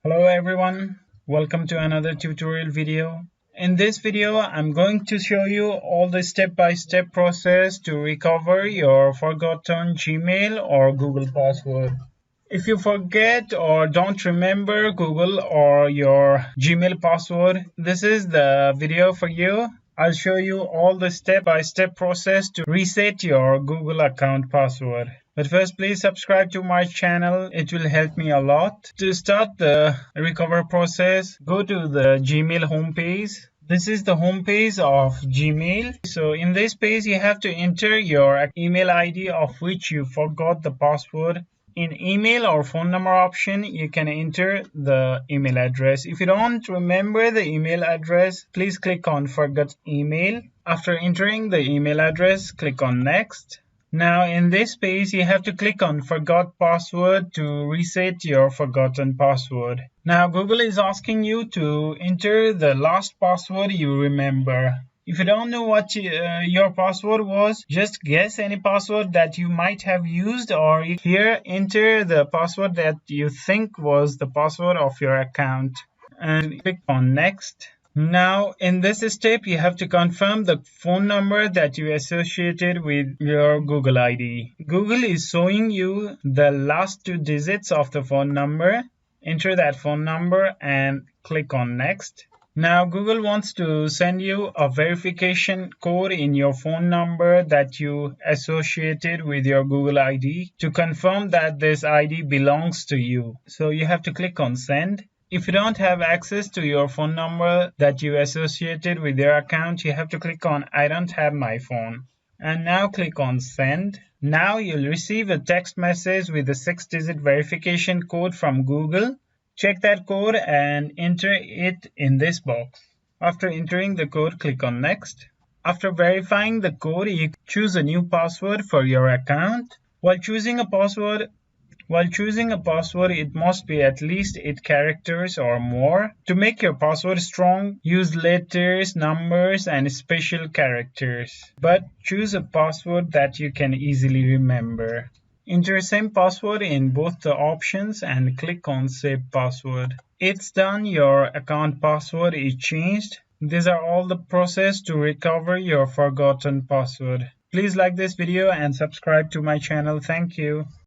Hello everyone, welcome to another tutorial video. In this video, I'm going to show you all the step-by-step process to recover your forgotten Gmail or Google password. If you forget or don't remember Google or your Gmail password, this is the video for you. I'll show you all the step-by-step process to reset your Google account password. But first, please subscribe to my channel. It will help me a lot. To start the recover process, go to the Gmail homepage. This is the homepage of Gmail. So in this page, you have to enter your email ID of which you forgot the password. In email or phone number option, you can enter the email address. If you don't remember the email address, please click on forgot email. After entering the email address, click on next. Now in this page, you have to click on forgot password to reset your forgotten password. Now Google is asking you to enter the last password you remember. If you don't know what your password was, just guess any password that you might have used, or here enter the password that you think was the password of your account and click on next. Now in this step, you have to confirm the phone number that you associated with your Google ID. Google is showing you the last two digits of the phone number. Enter that phone number and click on next. Now Google wants to send you a verification code in your phone number that you associated with your Google ID to confirm that this ID belongs to you. So you have to click on send. If you don't have access to your phone number that you associated with your account, you have to click on I don't have my phone. And now click on send. Now you'll receive a text message with a 6-digit verification code from Google. Check that code and enter it in this box. After entering the code, click on next. After verifying the code, you choose a new password for your account. While choosing a password, it must be at least 8 characters or more. To make your password strong, use letters, numbers, and special characters. But choose a password that you can easily remember. Enter same password in both the options and click on Save Password. It's done, your account password is changed. These are all the process to recover your forgotten password. Please like this video and subscribe to my channel. Thank you.